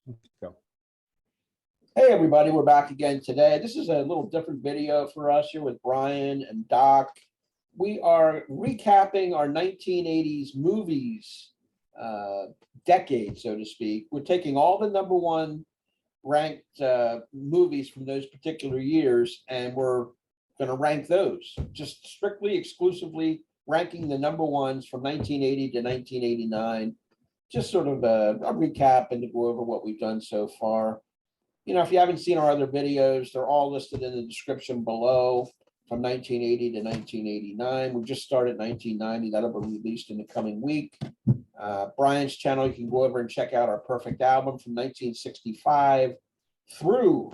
Let's go. Hey everybody, we're back again today. This is a little different video for us here with Brian and Doc. We are recapping our 1980s movies decade, so to speak. We're taking all the number one ranked movies from those particular years, and we're going to rank those, just strictly, exclusively ranking the number ones from 1980 to 1989. Just sort of a recap and to go over what we've done so far. You know, if you haven't seen our other videos, they're all listed in the description below from 1980 to 1989. We just started 1990. That'll be released in the coming week. Brian's channel, you can go over and check out our perfect album from 1965 through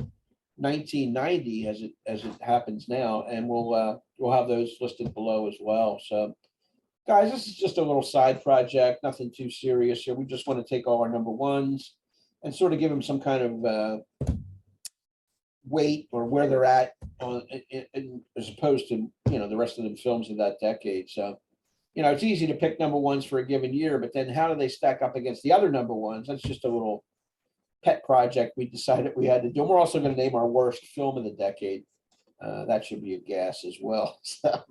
1990 as it happens now, and we'll have those listed below as well. So, guys, this is just a little side project, nothing too serious here. We just want to take all our number ones and sort of give them some kind of weight or where they're at on, as opposed to, you know, the rest of the films of that decade. So, you know, it's easy to pick number ones for a given year, but then how do they stack up against the other number ones? That's just a little pet project we decided we had to do. And we're also going to name our worst film of the decade. That should be a gas as well. So,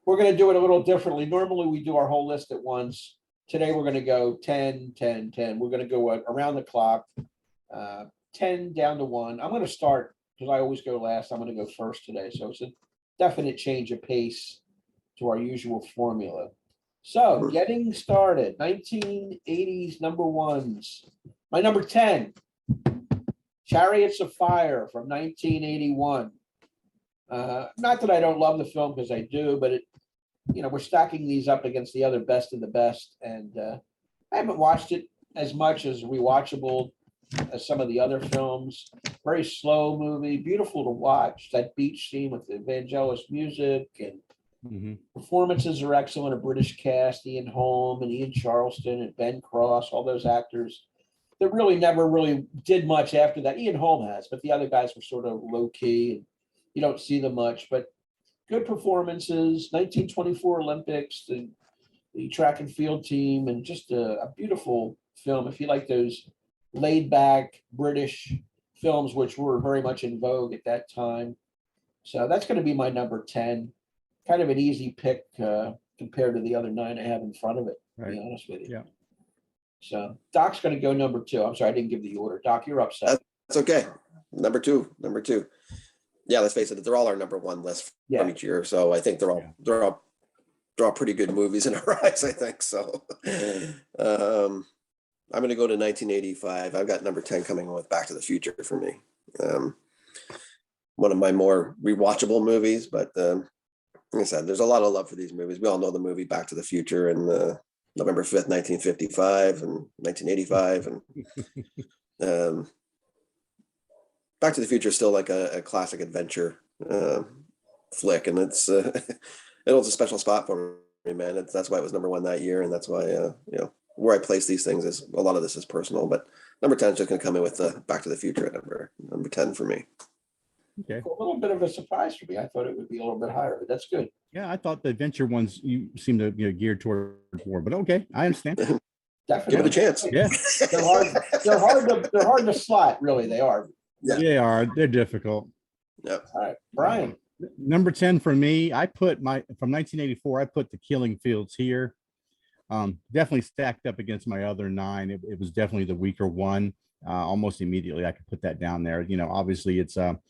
we're going to do it a little differently. Normally we do our whole list at once. Today, we're going to go 10, 10, 10. We're going to go around the clock, 10 down to 1. I'm going to start, because I always go last. I'm going to go first today. So it's a definite change of pace to our usual formula. So getting started, 1980s number ones. My number 10, Chariots of Fire from 1981. Not that I don't love the film, because I do, but it, you know, we're stacking these up against the other best of the best, and I haven't watched it as much as rewatchable as some of the other films. Very slow movie, beautiful to watch. That beach scene with the Vangelis music and performances are excellent. A British cast, Ian Holm and Ian Charleston and Ben Cross, all those actors that really never really did much after that. Ian Holm has, but the other guys were sort of low key, and you don't see them much, but good performances. 1924 Olympics, the track and field team, and just a beautiful film. If you like those laid back British films, which were very much in vogue at that time. So that's going to be my number 10. Kind of an easy pick compared to the other 9 I have in front of it, to be honest with you. Yeah. So Doc's going to go number 2. I'm sorry, I didn't give the order. Doc, you're upset. That's okay. Number two. Yeah, let's face it, they're all our number one list from each year. So I think they're all pretty good movies in our eyes, I think. So I'm going to go to 1985. I've got number 10 coming with Back to the Future for me. One of my more rewatchable movies, but like I said, there's a lot of love for these movies. We all know the movie Back to the Future and November 5th, 1955 and 1985. And Back to the Future is still like a classic adventure flick, and it's it holds a special spot for me, man. That's why it was number 1 that year, and that's why you know, where I place these things is a lot of this is personal. But number 10 is just going to come in with Back to the Future at number 10 for me. Okay, A little bit of a surprise for me. I thought it would be a little bit higher, but that's good. yeah, I thought the adventure ones you seem to geared toward more, but okay, I understand. Definitely. Give it a chance. Yeah, They're hard to slot. Really, they are. they are. They're difficult. Yep. All right, Brian. Number 10 for me, I put from 1984. I put The Killing Fields here. Definitely stacked up against my other 9. It was definitely the weaker one. Almost immediately, I could put that down there. You know, obviously, it's about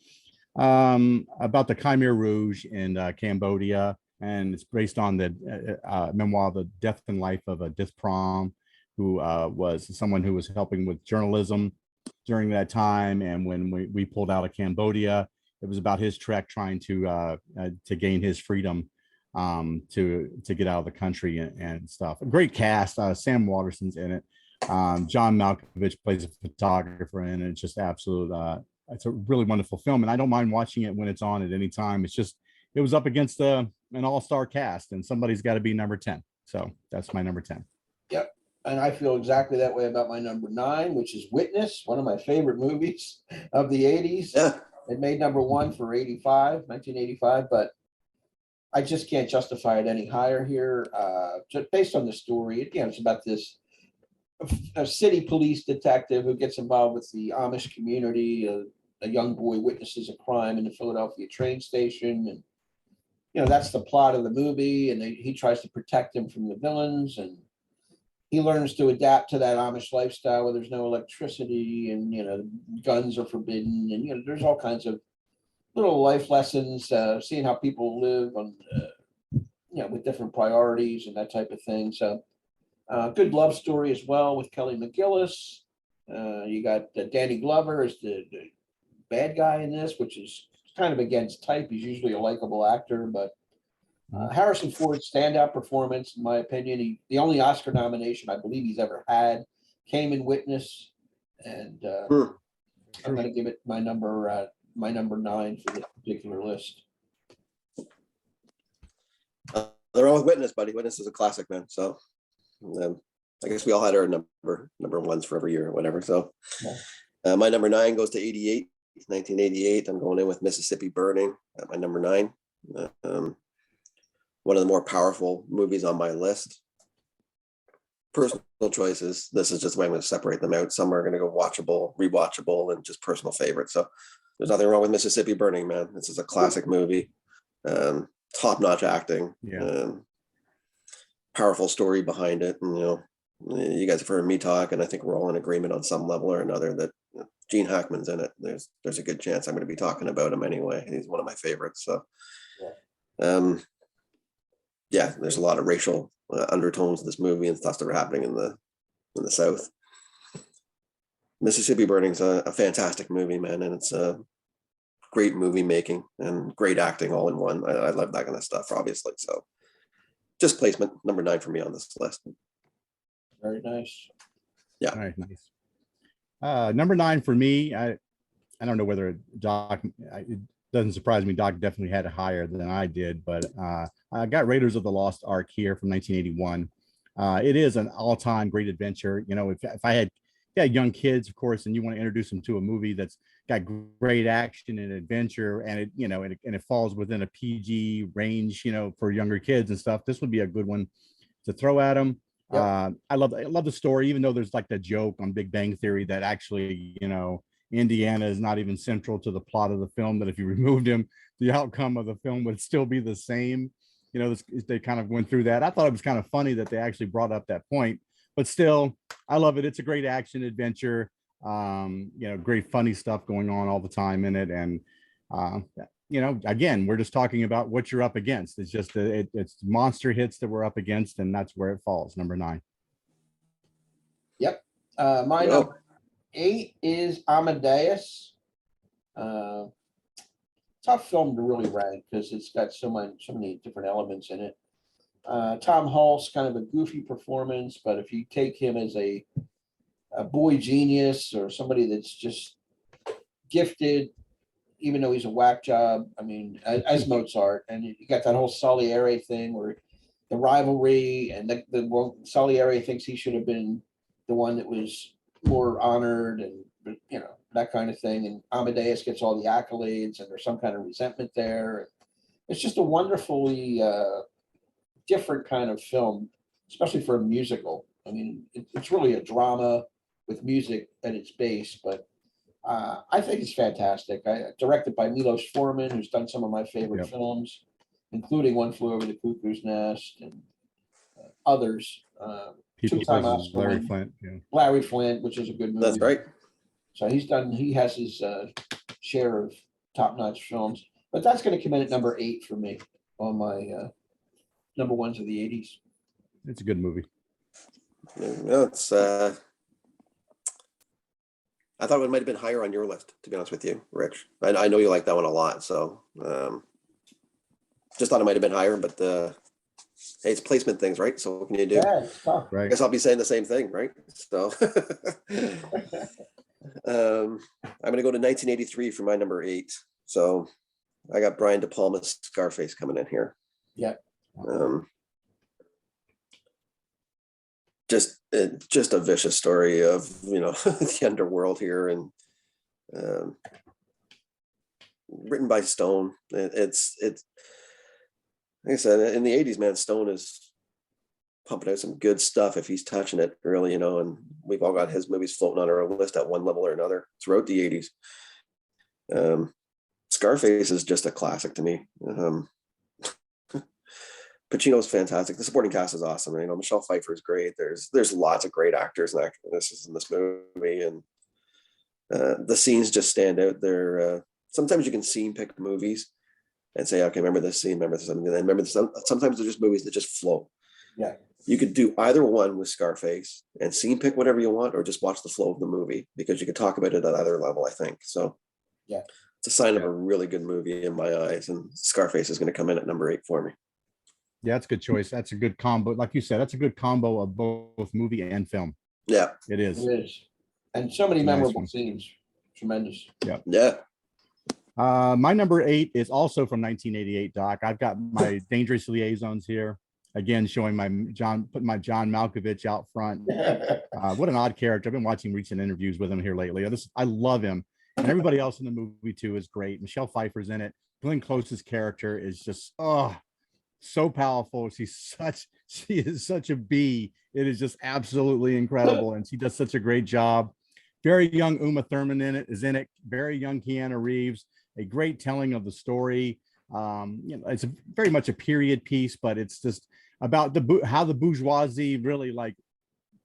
the Khmer Rouge in Cambodia, and it's based on the memoir, The Death and Life of a Death Prom, who was someone who was helping with journalism during that time. And when we pulled out of Cambodia, it was about his trek trying to gain his freedom, to get out of the country and stuff. A great cast. Sam Waterston's in it. John Malkovich plays a photographer in it. It's just absolute. It's a really wonderful film, and I don't mind watching it when it's on at any time. It's just it was up against an all-star cast, and somebody's got to be number 10. So that's my number 10. Yep. And I feel exactly that way about my number 9, which is Witness, one of my favorite movies of the 80s. Yeah. It made number 1 for 1985, but I just can't justify it any higher here. Just based on the story, it's about this a city police detective who gets involved with the Amish community. A young boy witnesses a crime in the Philadelphia train station, and that's the plot of the movie. And he tries to protect him from the villains, and he learns to adapt to that Amish lifestyle where there's no electricity, and guns are forbidden, and there's all kinds of little life lessons, seeing how people live on, with different priorities and that type of thing. So, good love story as well with Kelly McGillis. You got Danny Glover as the bad guy in this, which is kind of against type. He's usually a likable actor, but Harrison Ford's standout performance, in my opinion, the only Oscar nomination I believe he's ever had came in Witness, and I'm going to give it my number 9 for this particular list. They're all with Witness, buddy. Witness is a classic, man. So I guess we all had our number ones for every year or whatever. So my number 9 goes to 1988. I'm going in with Mississippi Burning at my number 9. One of the more powerful movies on my list. Personal choices. This is just the way I'm going to separate them out. Some are going to go watchable, rewatchable, and just personal favorites. So there's nothing wrong with Mississippi Burning, man. This is a classic movie. Top-notch acting. Powerful story behind it. And, you guys have heard me talk, and I think we're all in agreement on some level or another that Gene Hackman's in it. There's a good chance I'm going to be talking about him anyway. He's one of my favorites. So, there's a lot of racial undertones in this movie and stuff that are happening in the South. Mississippi Burning's a fantastic movie, man, and it's a great movie making and great acting all in one. I love that kind of stuff, obviously. So, just placement number 9 for me on this list. Very nice. Yeah. All right, nice. Number 9 for me. I don't know whether Doc. It doesn't surprise me. Doc definitely had it higher than I did, but I got Raiders of the Lost Ark here from 1981. It is an all-time great adventure. If I had young kids, of course, and you want to introduce them to a movie that's got great action and adventure, and it falls within a PG range, for younger kids and stuff, this would be a good one to throw at them. Yep. I love the story, even though there's like the joke on Big Bang Theory that actually, Indiana is not even central to the plot of the film, that if you removed him, the outcome of the film would still be the same. They kind of went through that. I thought it was kind of funny that they actually brought up that point, but still, I love it. It's a great action adventure. Great funny stuff going on all the time in it. And, again, we're just talking about what you're up against. It's just, it's monster hits that we're up against, and that's where it falls. Number 9. Yep. My number 8 is Amadeus. Tough film to really rank because it's got so many different elements in it. Tom Hulce, kind of a goofy performance, but if you take him as a boy genius or somebody that's just gifted, even though he's a whack job, as Mozart, and you got that whole Salieri thing where the rivalry, and Salieri thinks he should have been the one that was more honored, and that kind of thing. And Amadeus gets all the accolades, and there's some kind of resentment there. It's just a wonderfully different kind of film, especially for a musical. It's really a drama with music at its base, but I think it's fantastic. Directed by Milos Forman, who's done some of my favorite films, including One Flew Over the Cuckoo's Nest and others. Two-time Oscar Larry winner. Flint. Larry Flint, which is a good movie. That's right. So he has his share of top-notch films, but that's going to come in at number 8 for me on my number ones of the 80s. It's a good movie. It's I thought it might have been higher on your list, to be honest with you, Rich. I know you like that one a lot, so just thought it might have been higher, but hey, it's placement things, right? So what can you do? Yeah, it's tough. Right. I guess I'll be saying the same thing, right? So I'm going to go to 1983 for my number 8. So I got Brian De Palma's Scarface coming in here. Yeah. Just a vicious story of the underworld here, and written by Stone. It's like I said, in the 80s, man, Stone is pumping out some good stuff if he's touching it early, you know, and we've all got his movies floating on our list at one level or another throughout the 80s. Scarface is just a classic to me. Pacino's fantastic. The supporting cast is awesome. You know, Michelle Pfeiffer is great. There's lots of great actors and actresses in this movie, and the scenes just stand out. They're sometimes you can scene pick movies and say, okay, remember this scene, remember this, and then remember this. Sometimes they're just movies that just flow. Yeah. You could do either one with Scarface and scene pick whatever you want, or just watch the flow of the movie, because you could talk about it at either level, I think. So yeah, it's a sign of a really good movie in my eyes, and Scarface is going to come in at number 8 for me. Yeah, that's a good choice. That's a good combo. Like you said, that's a good combo of both movie and film. Yeah, it is. It is. And so many It's a nice memorable one. scenes. Tremendous. yeah. My number 8 is also from 1988, Doc. I've got my Dangerous Liaisons here. Again, showing putting my John Malkovich out front. What an odd character. I've been watching recent interviews with him here lately. I love him. And everybody else in the movie too is great. Michelle Pfeiffer's in it. Glenn Close's character is just, so powerful. She is such a bee. It is just absolutely incredible. And she does such a great job. Very young Uma Thurman is in it. Very young Keanu Reeves. A great telling of the story. It's very much a period piece, but it's just about how the bourgeoisie really like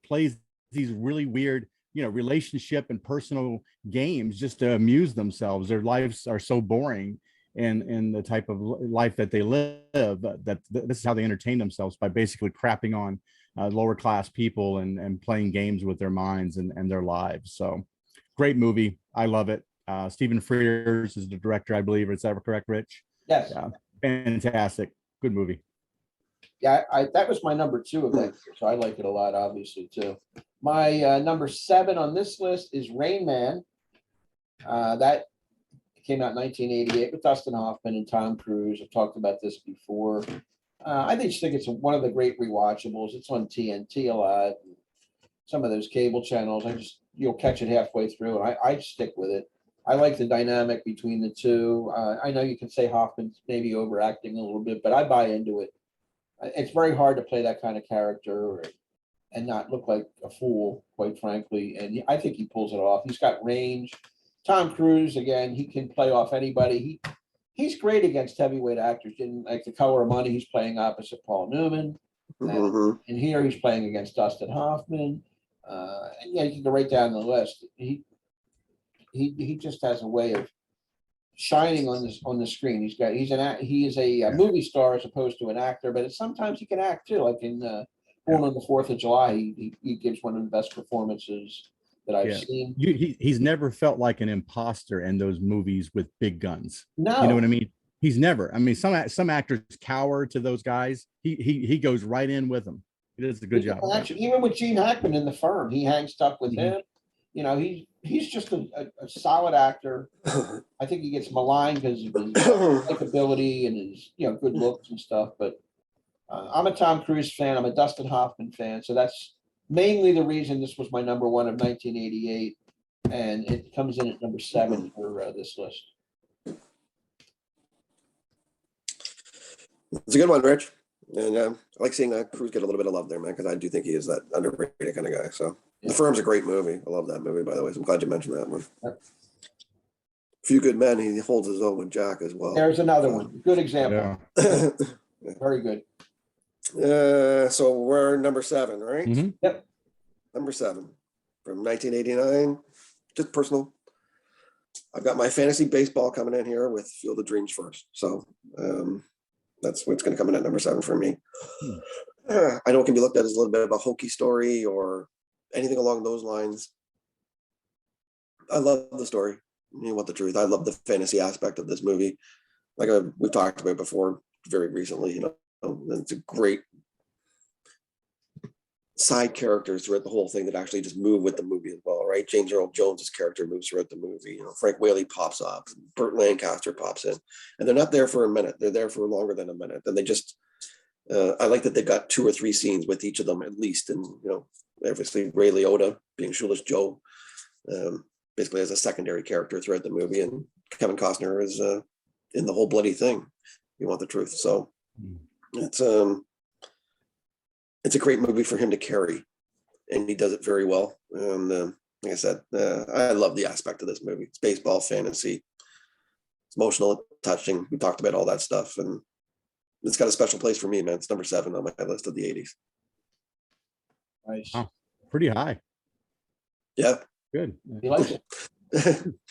plays these really weird, relationship and personal games just to amuse themselves. Their lives are so boring in the type of life that they live, that this is how they entertain themselves, by basically crapping on lower class people and playing games with their minds and their lives. So great movie. I love it. Stephen Frears is the director, I believe. Is that correct, Rich? Yes. Yeah, fantastic. Good movie. Yeah, that was my number 2 of that year, so I like it a lot, obviously, too. My number 7 on this list is Rain Man. That came out in 1988 with Dustin Hoffman and Tom Cruise. I've talked about this before. I just think it's one of the great rewatchables. It's on TNT a lot. Some of those cable channels, you'll catch it halfway through, and I stick with it. I like the dynamic between the two. I know you can say Hoffman's maybe overacting a little bit, but I buy into it. It's very hard to play that kind of character and not look like a fool, quite frankly. And I think he pulls it off. He's got range. Tom Cruise, again, he can play off anybody. He's great against heavyweight actors. In like The Color of Money, he's playing opposite Paul Newman. And here he's playing against Dustin Hoffman. And yeah, you can go right down the list. He just has a way of shining on the screen. He is a movie star as opposed to an actor, but sometimes he can act too. Like in Born on the 4th of July, he gives one of the best performances that I've seen. He's never felt like an imposter in those movies with big guns. No, you know what I mean? He's never. I mean, some actors cower to those guys. He goes right in with them. He does a good job. Actually, even with Gene Hackman in The Firm, he hangs stuff with him. He's just a solid actor. I think he gets maligned because of his likability and his good looks and stuff. But I'm a Tom Cruise fan. I'm a Dustin Hoffman fan. So that's mainly the reason this was my number 1 of 1988, and it comes in at number 7 for this list. It's a good one, Rich. And I like seeing that Cruise get a little bit of love there, man, because I do think he is that underrated kind of guy. So The Firm's a great movie. I love that movie, by the way. So I'm glad you mentioned that one. Few Good Men, he holds his own with Jack as well. There's another one. Good example. Yeah. Very good. So we're number 7, right? Mm-hmm. Yep. Number 7 from 1989. Just personal. I've got my fantasy baseball coming in here with Field of Dreams first. So that's what's going to come in at number 7 for me. I know it can be looked at as a little bit of a hokey story or anything along those lines. I love the story. You want the truth. I love the fantasy aspect of this movie. Like we've talked about before very recently, it's a great side characters throughout the whole thing that actually just move with the movie as well, right? James Earl Jones's character moves throughout the movie. Frank Whaley pops up, Burt Lancaster pops in, and they're not there for a minute. They're there for longer than a minute. And they just, I like that they've got 2 or 3 scenes with each of them at least. And, obviously Ray Liotta being Shoeless Joe, basically as a secondary character throughout the movie. And Kevin Costner is in the whole bloody thing. You want the truth. So it's it's a great movie for him to carry, and he does it very well. And like I said, I love the aspect of this movie. It's baseball, fantasy, it's emotional, touching. We talked about all that stuff, and it's got a special place for me, man. It's number 7 on my list of the 80s. Nice. Wow. Pretty high. Yeah. Good. You like it?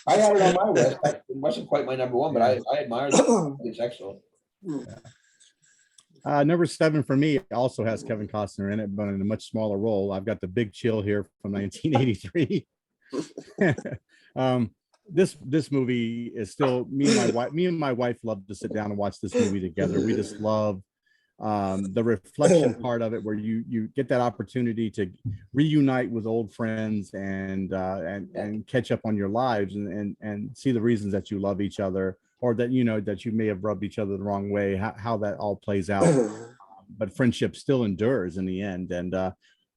I had it on my list. It wasn't quite my number 1, but I admired it. It's excellent. Number 7 for me also has Kevin Costner in it, but in a much smaller role. I've got The Big Chill here from 1983. This movie is still me and my wife love to sit down and watch this movie together. We just love the reflection part of it, where you get that opportunity to reunite with old friends and catch up on your lives and see the reasons that you love each other, or that that you may have rubbed each other the wrong way, how that all plays out. But friendship still endures in the end. And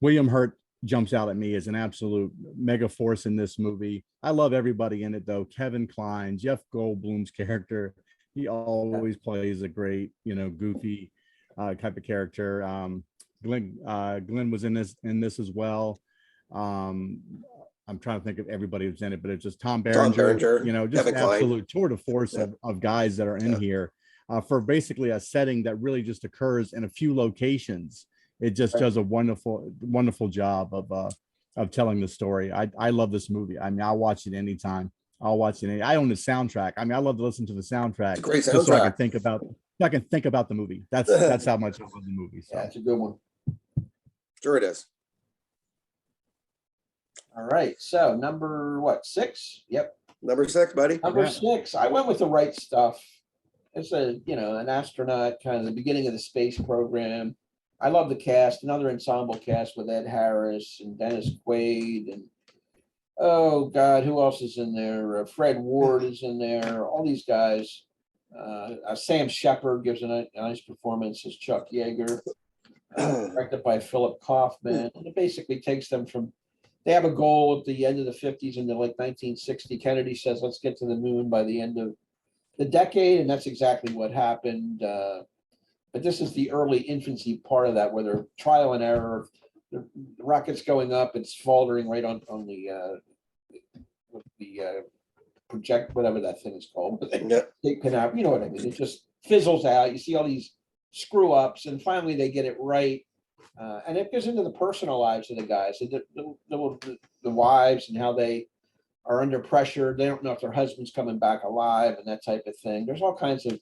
William Hurt jumps out at me as an absolute mega force in this movie. I love everybody in it though. Kevin Kline, Jeff Goldblum's character, he always plays a great, goofy type of character. Glenn was in this as well. I'm trying to think of everybody who's in it, but it's just Tom Berenger, just an absolute tour de force of guys that are in here for basically a setting that really just occurs in a few locations. It just does a wonderful job of telling the story. I love this movie. I mean, I'll watch it anytime. I'll watch it. I own the soundtrack. I mean, I love to listen to the soundtrack. It's a great soundtrack. Just so I can think about the movie. That's how much I love the movie. So. Yeah, it's a good one. Sure it is. All right. So number 6? Yep. Number 6, buddy. Number 6. I went with The Right Stuff. It's an astronaut, kind of the beginning of the space program. I love the cast, another ensemble cast with Ed Harris and Dennis Quaid and oh God, who else is in there? Fred Ward is in there. All these guys. Sam Shepard gives a nice performance as Chuck Yeager, directed by Philip Kaufman. And it basically takes them from, they have a goal at the end of the 50s into like 1960. Kennedy says, let's get to the moon by the end of the decade. And that's exactly what happened. But this is the early infancy part of that, where they're trial and error. The rocket's going up, it's faltering right on the project, whatever that thing is called. They pin out, you know what I mean? It just fizzles out. You see all these screw ups, and finally they get it right. And it goes into the personal lives of the guys, the wives, and how they are under pressure. They don't know if their husband's coming back alive and that type of thing. There's all kinds of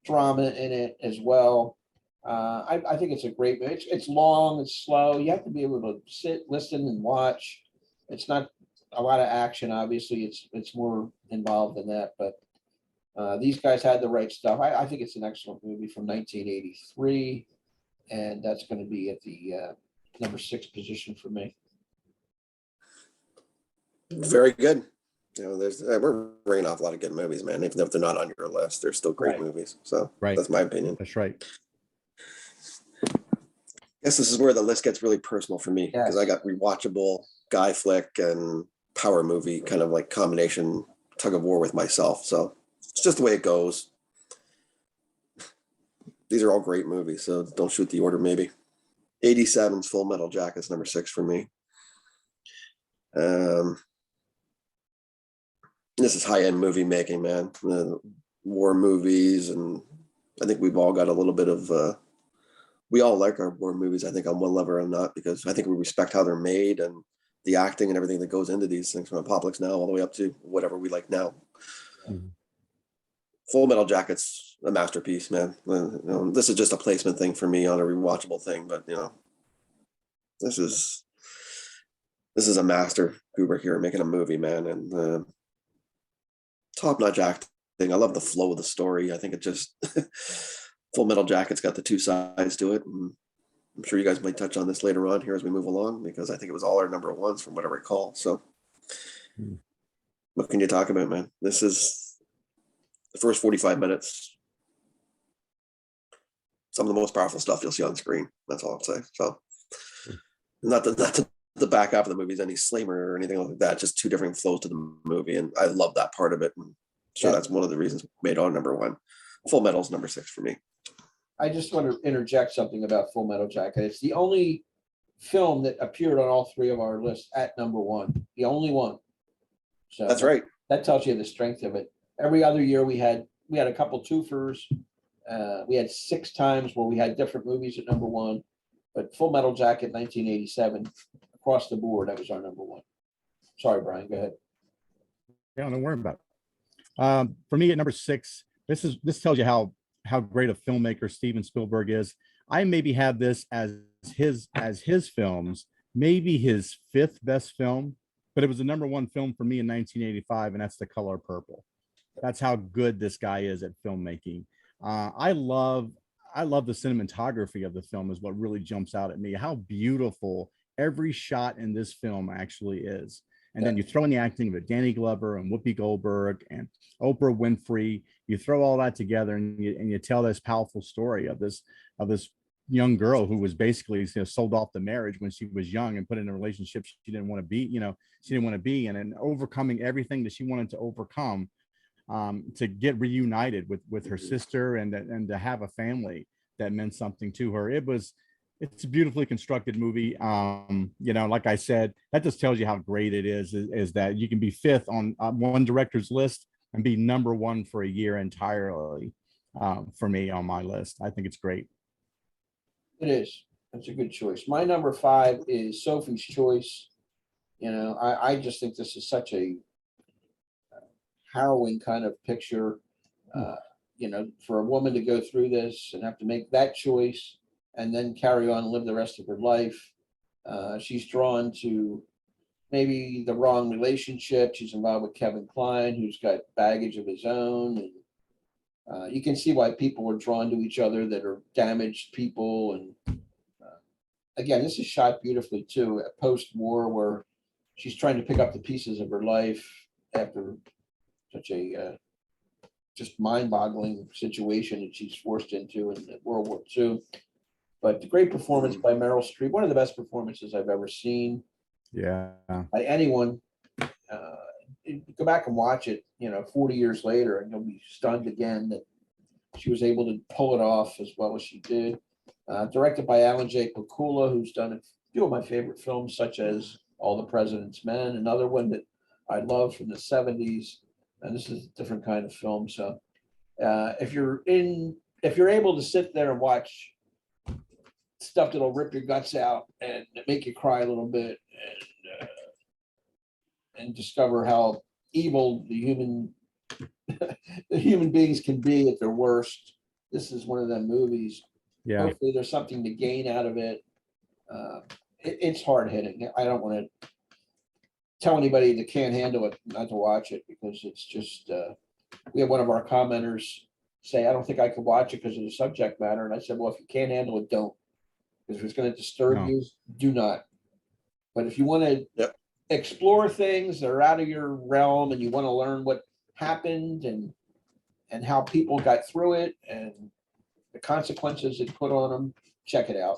drama in it as well. I think it's a great movie. It's long, it's slow. You have to be able to sit, listen, and watch. It's not a lot of action, obviously. It's more involved than that. But these guys had the right stuff. I think it's an excellent movie from 1983, and that's going to be at the number 6 position for me. Very good. There's we're bringing off a lot of good movies, man. Even if they're not on your list, they're still great movies. So that's my opinion. That's right. I guess this is where the list gets really personal for me, because I got rewatchable guy flick and power movie kind of like combination tug of war with myself. So it's just the way it goes. These are all great movies, so don't shoot the order. Maybe 87's Full Metal Jacket's number 6 for me. This is high-end movie making, man. War movies, and I think we've all got a little bit of we all like our war movies, I think, on one level or not, because I think we respect how they're made and the acting and everything that goes into these things, from Apocalypse Now all the way up to whatever we like now. Mm-hmm. Full Metal Jacket's a masterpiece, man. This is just a placement thing for me on a rewatchable thing, but this is a master Kubrick here making a movie, man, and top-notch acting. I love the flow of the story. I think it just Full Metal Jacket's got the two sides to it, and I'm sure you guys might touch on this later on here as we move along, because I think it was all our number 1s from what I recall. So what can you talk about, man? This is the first 45 minutes, some of the most powerful stuff you'll see on screen. That's all I'll say. So not the back half of the movie is any slimmer or anything like that, just two different flows to the movie, and I love that part of it. And sure, that's one of the reasons we made on number 1. Full Metal's number 6 for me. I just want to interject something about Full Metal Jacket. It's the only film that appeared on all three of our lists at number one, the only one. So That's right. that tells you the strength of it. Every other year we had a couple twofers. We had 6 times where we had different movies at number one, but Full Metal Jacket 1987 across the board, that was our number one. Sorry, Brian, go ahead. Yeah, don't worry about it. For me at number 6, this tells you how great a filmmaker Steven Spielberg is. I maybe have this as his films, maybe his 5th best film, but it was the number 1 film for me in 1985, and that's The Color Purple. That's how good this guy is at filmmaking. I love the cinematography of the film is what really jumps out at me. How beautiful every shot in this film actually is. And then you throw in the acting of Danny Glover and Whoopi Goldberg and Oprah Winfrey. You throw all that together and you tell this powerful story of this young girl who was basically sold off the marriage when she was young and put in a relationship she didn't want to be, she didn't want to be, and then overcoming everything that she wanted to overcome to get reunited with her sister and to have a family that meant something to her. It's a beautifully constructed movie. Like I said, that just tells you how great it is that you can be 5th on one director's list and be number 1 for a year entirely. For me on my list, I think it's great. It is. That's a good choice. My number 5 is Sophie's Choice. I just think this is such a harrowing kind of picture. For a woman to go through this and have to make that choice and then carry on and live the rest of her life. She's drawn to maybe the wrong relationship. She's involved with Kevin Kline, who's got baggage of his own. And you can see why people are drawn to each other that are damaged people. And again, this is shot beautifully too, post-war, where she's trying to pick up the pieces of her life after such a just mind-boggling situation that she's forced into in World War II. But the great performance by Meryl Streep, one of the best performances I've ever seen. Yeah. By anyone. Go back and watch it, 40 years later, and you'll be stunned again that she was able to pull it off as well as she did. Directed by Alan J. Pakula, who's done a few of my favorite films, such as All the President's Men, another one that I love from the 70s. And this is a different kind of film. So if you're able to sit there and watch stuff that'll rip your guts out and make you cry a little bit and discover how evil the human beings can be at their worst, this is one of them movies. Yeah. Hopefully there's something to gain out of it. It's hard hitting. I don't want to tell anybody that can't handle it not to watch it, because it's just we had one of our commenters say, I don't think I could watch it because of the subject matter. And I said, well, if you can't handle it, don't. Because if it's going to disturb you, do not. But if you want to explore things that are out of your realm and you want to learn what happened and how people got through it and the consequences it put on them, check it out.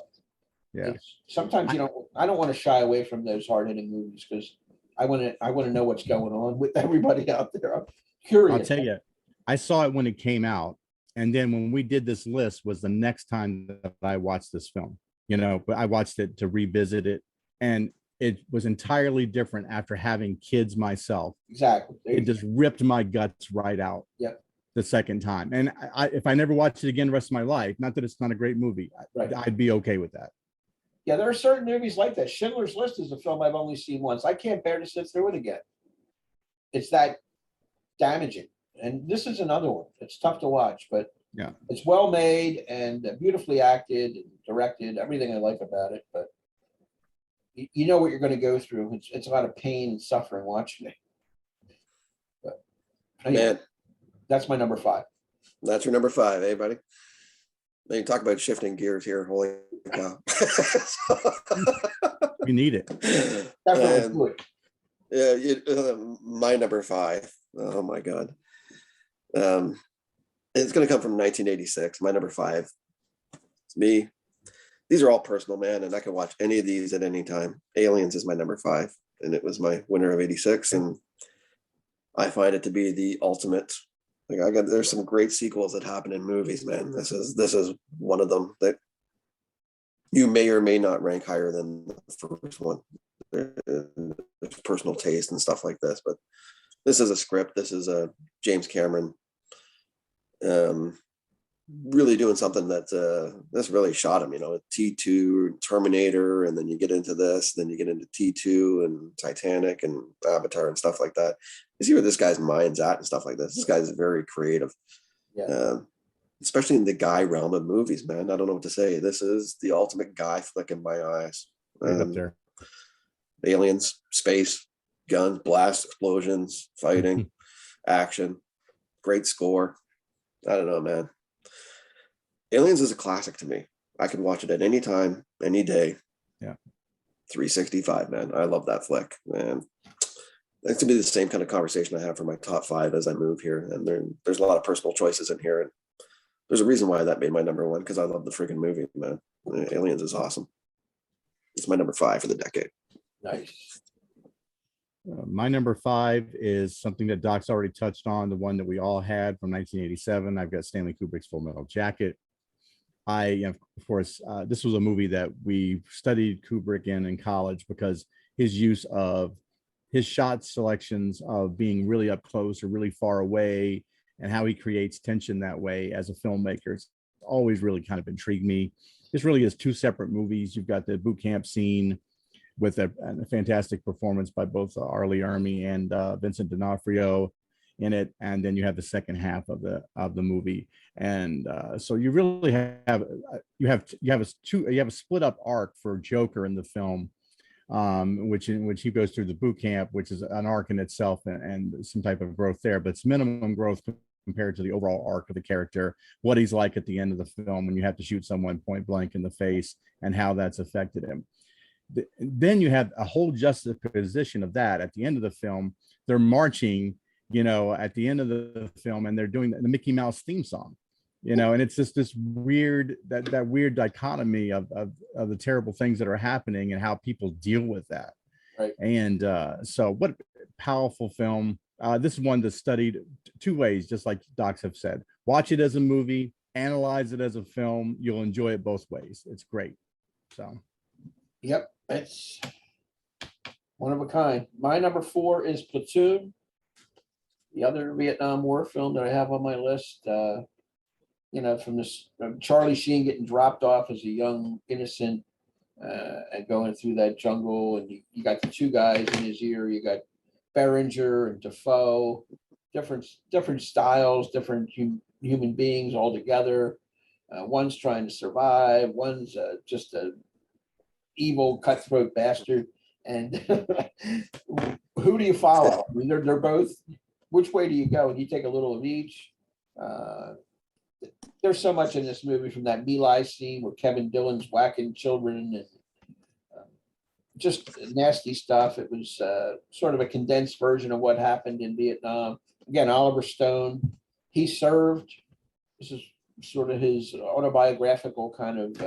Yeah. Sometimes I don't want to shy away from those hard-hitting movies because I want to know what's going on with everybody out there. I'm curious. I'll tell you, I saw it when it came out, and then when we did this list was the next time that I watched this film. But I watched it to revisit it, and it was entirely different after having kids myself. Exactly. It just ripped my guts right out. Yeah. The second time, and if I never watched it again the rest of my life, not that it's not a great movie, I'd be okay with that. Yeah, there are certain movies like that. Schindler's List is a film I've only seen once. I can't bear to sit through it again. It's that damaging. And this is another one. It's tough to watch, but yeah, it's well made and beautifully acted and directed, everything I like about it. But you know what you're going to go through. It's a lot of pain and suffering watching it. But anyway, Man, that's my number 5. That's your number 5, eh, buddy? Then you talk about shifting gears here. Holy cow. You need it. Definitely do it. Yeah, my number 5. Oh my God. It's going to come from 1986. My number 5. It's me. These are all personal, man, and I can watch any of these at any time. Aliens is my number 5, and it was my winner of 86, and I find it to be the ultimate. There's some great sequels that happen in movies, man. This is one of them that you may or may not rank higher than the first one. There's personal taste and stuff like this, but this is a script. This is a James Cameron really doing something that this really shot him, T2, Terminator, and then you get into this, then you get into T2 and Titanic and Avatar and stuff like that. You see where this guy's mind's at and stuff like this. This guy's very creative. Yeah. Especially in the guy realm of movies, man. I don't know what to say. This is the ultimate guy flick in my eyes. Right up there. Aliens, space, guns, blasts, explosions, fighting, action, great score. I don't know, man. Aliens is a classic to me. I can watch it at any time, any day. Yeah. 365, man. I love that flick, man. It's gonna be the same kind of conversation I have for my top 5 as I move here. And there's a lot of personal choices in here. And there's a reason why that made my number 1, because I love the freaking movie, man. Aliens is awesome. It's my number 5 for the decade. Nice. My number 5 is something that Doc's already touched on, the one that we all had from 1987. I've got Stanley Kubrick's Full Metal Jacket. Of course, this was a movie that we studied Kubrick in college because his use of his shot selections of being really up close or really far away and how he creates tension that way as a filmmaker, it's always really kind of intrigued me. This really is 2 separate movies. You've got the boot camp scene with a fantastic performance by both Arlie Ermy and Vincent D'Onofrio in it, and then you have the second half of the movie, and so you really have a split up arc for Joker in the film, in which he goes through the boot camp, which is an arc in itself and some type of growth there, but it's minimum growth compared to the overall arc of the character, what he's like at the end of the film when you have to shoot someone point blank in the face and how that's affected him. Then you have a whole juxtaposition of that at the end of the film. They're marching, at the end of the film, and they're doing the Mickey Mouse theme song, and it's just this weird, that weird dichotomy of the terrible things that are happening and how people deal with that. Right. And so what a powerful film. This is one that's studied 2 ways, just like docs have said. Watch it as a movie, analyze it as a film. You'll enjoy it both ways. It's great. So. Yep, it's one of a kind. My number 4 is Platoon, the other Vietnam War film that I have on my list. From Charlie Sheen getting dropped off as a young innocent and going through that jungle, and you got the 2 guys in his ear. You got Berenger and Defoe, different styles, different human beings all together. One's trying to survive. One's just a evil cutthroat bastard, and who do you follow? I mean, they're both. Which way do you go? And you take a little of each. There's so much in this movie, from that My Lai scene where Kevin Dillon's whacking children and just nasty stuff. It was sort of a condensed version of what happened in Vietnam. Again, Oliver Stone, he served. This is sort of his autobiographical kind of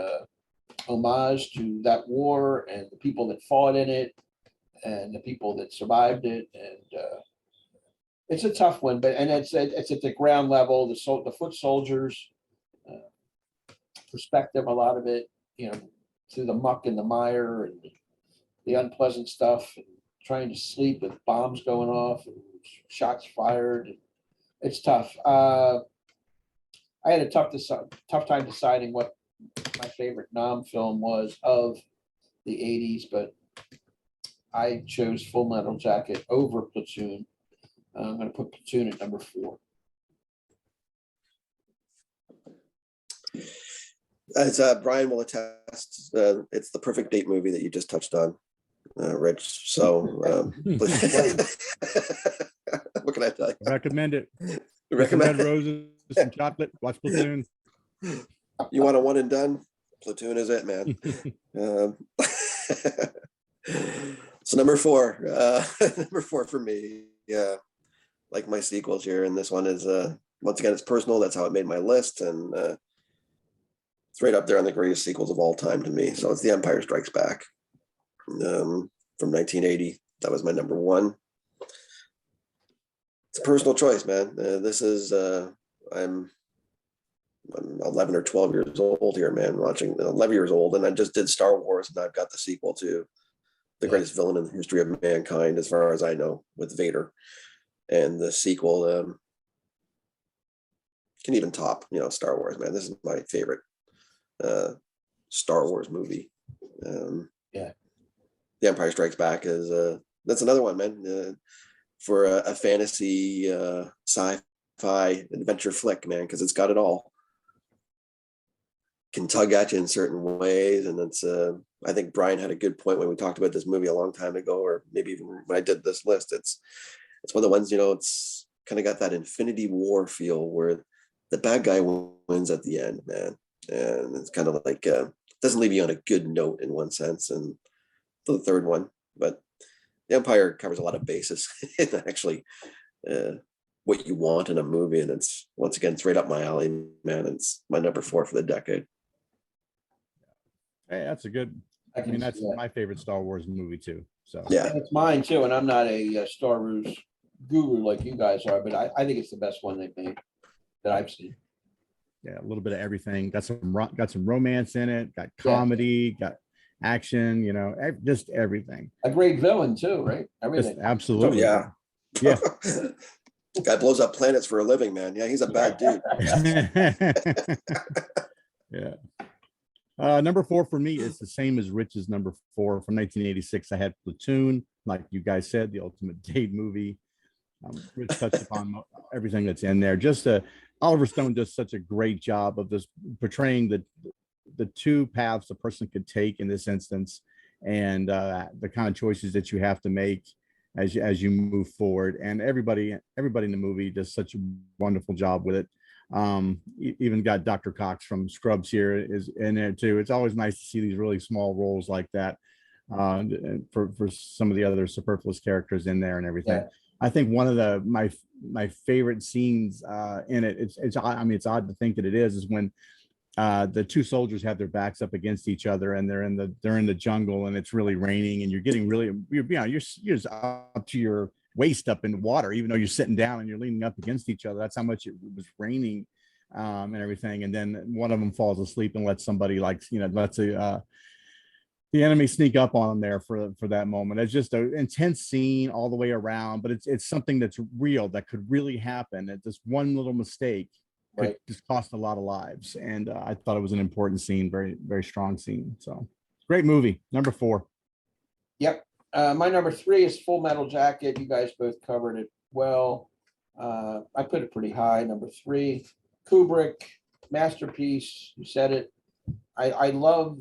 homage to that war and the people that fought in it and the people that survived it. And it's a tough one, but it's at the ground level, the foot soldiers perspective, a lot of it, through the muck and the mire and the unpleasant stuff, and trying to sleep with bombs going off and shots fired. It's tough. I had a tough time deciding what my favorite Nam film was of the 80s, but I chose Full Metal Jacket over Platoon. I'm going to put Platoon at number 4. As Brian will attest, it's the perfect date movie that you just touched on, Rich. So what can I tell you? Recommend it. Recommend Red roses and chocolate. Watch Platoon. You want a one and done? Platoon is it, man. So number 4, number 4 for me. Yeah, like my sequels here, and this one is once again, it's personal. That's how it made my list, and it's right up there on the greatest sequels of all time to me. So it's The Empire Strikes Back from 1980. That was my number 1. It's a personal choice, man. This is I'm I'm 11 or 12 years old here, man, watching 11 years old. And I just did Star Wars, and I've got the sequel to the greatest villain in the history of mankind, as far as I know, with Vader. And the sequel can even top, Star Wars, man. This is my favorite Star Wars movie. Yeah. The Empire Strikes Back is that's another one, man. For a fantasy sci-fi adventure flick, man, because it's got it all. Can tug at you in certain ways, and it's I think Brian had a good point when we talked about this movie a long time ago, or maybe even when I did this list. It's one of the ones, it's kind of got that Infinity War feel where the bad guy wins at the end, man, and it's kind of like doesn't leave you on a good note in one sense. And the third one, but the Empire covers a lot of bases. It's actually what you want in a movie, and it's once again it's right up my alley, man. It's my number 4 for the decade. Hey, that's a good. I mean, that's my favorite Star Wars movie too. So yeah, it's mine too. And I'm not a Star Wars guru like you guys are, but I think it's the best one they've made that I've seen. Yeah, a little bit of everything. Got some romance in it. Got comedy. Got action. Just everything. A great villain too, right? Everything. Just absolutely. Oh, yeah. Guy blows up planets for a living, man. Yeah, he's a bad dude. Yeah. Number 4 for me is the same as Rich's number 4 from 1986. I had Platoon, like you guys said, the ultimate date movie. Rich touched upon everything that's in there. Just Oliver Stone does such a great job of this portraying the two paths a person could take in this instance, and the kind of choices that you have to make as you move forward. And everybody in the movie does such a wonderful job with it. Even got Dr. Cox from Scrubs here is in there too. It's always nice to see these really small roles like that for some of the other superfluous characters in there and everything. Yeah. I think one of my favorite scenes in it, it's odd to think that it is when the two soldiers have their backs up against each other, and they're in the jungle, and it's really raining, and you're getting really you're just up to your waist up in the water, even though you're sitting down and you're leaning up against each other. That's how much it was raining and everything. And then one of them falls asleep and lets somebody lets the enemy sneak up on them there for that moment. It's just an intense scene all the way around, but it's something that's real, that could really happen. That this one little mistake could just cost a lot of lives. And I thought it was an important scene, very, very strong scene. So great movie. Number 4. Yep. My number 3 is Full Metal Jacket. You guys both covered it well. I put it pretty high. Number 3, Kubrick, masterpiece. You said it. I love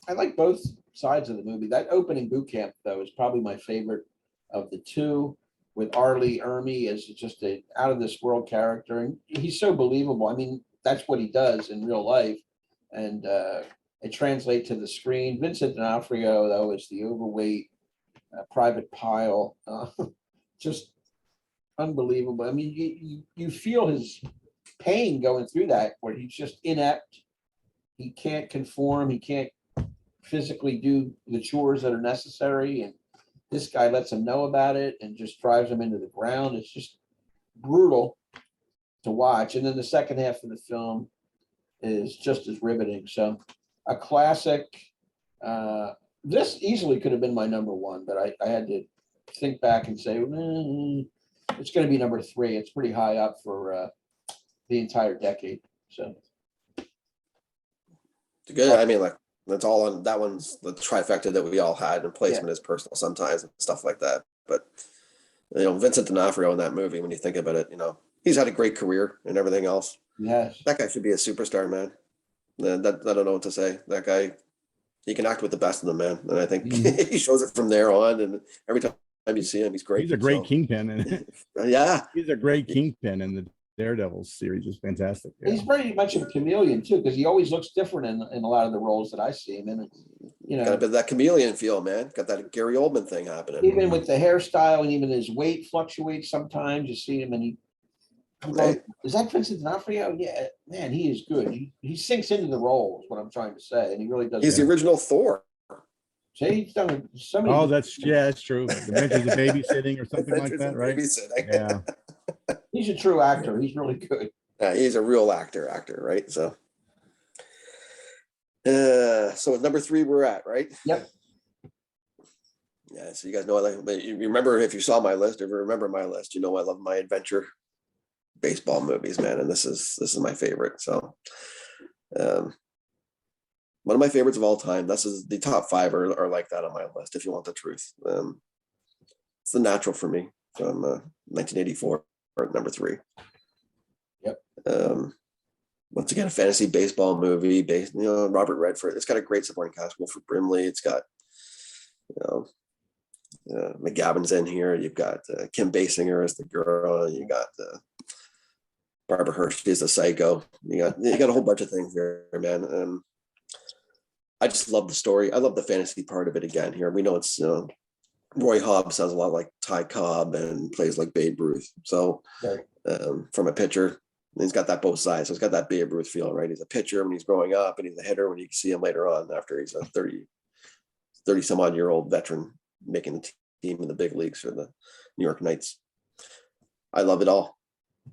I like both sides of the movie. That opening boot camp, though, is probably my favorite of the two, with Arlie Ermy as just an out of this world character. And he's so believable. I mean, that's what he does in real life. And it translates to the screen. Vincent D'Onofrio, though, is the overweight Private Pile. Just unbelievable. I mean, you feel his pain going through that, where he's just inept. He can't conform. He can't physically do the chores that are necessary. And this guy lets him know about it and just drives him into the ground. It's just brutal to watch. And then the second half of the film is just as riveting. So a classic. This easily could have been my number 1, but I had to think back and say, it's going to be number 3. It's pretty high up for the entire decade. So it's good. I mean, like, that's all on that one's the trifecta that we all had, and placement is personal sometimes and stuff like that. But Vincent D'Onofrio in that movie, when you think about it, he's had a great career and everything else. Yes, that guy should be a superstar, man. I don't know what to say. That guy, he can act with the best of them, man. And I think he shows it from there on. And every time you see him, he's great. He's a great kingpin, and yeah, he's a great kingpin, and the Daredevil series is fantastic. Yeah. He's very much a chameleon too, because he always looks different in a lot of the roles that I see him in. Got a bit of that chameleon feel, man. Got that Gary Oldman thing happening. Even with the hairstyle and even his weight fluctuates sometimes. You see him and is that Vincent D'Onofrio? Yeah, man, he is good. He sinks into the role, is what I'm trying to say, and he really does. He's the original Thor. See, he's done so many. Oh, that's true. The Adventures of Babysitting or something like that, right? Babysitting. Yeah. He's a true actor. He's really good. He's a real actor, right? So, so number 3 we're at, right? Yep. Yeah, so you guys know I like, but you remember, if you saw my list, if you remember my list, you know I love my adventure baseball movies, man, and this is my favorite. So, one of my favorites of all time. This is the top 5 are like that on my list. If you want the truth, it's The Natural for me from 1984, or number 3. Yep. Once again, a fantasy baseball movie based, Robert Redford. It's got a great supporting cast. Wilford Brimley. It's got, McGavin's in here. You've got Kim Basinger as the girl. You got Barbara Hershey as the psycho. You got a whole bunch of things there, man. I just love the story. I love the fantasy part of it again here. We know it's Roy Hobbs sounds a lot like Ty Cobb and plays like Babe Ruth. So from a pitcher, he's got that both sides. So he's got that Babe Ruth feel, right? He's a pitcher when he's growing up, and he's a hitter when you see him later on after he's a 30 some odd year old veteran making the team in the big leagues for the New York Knights. I love it all.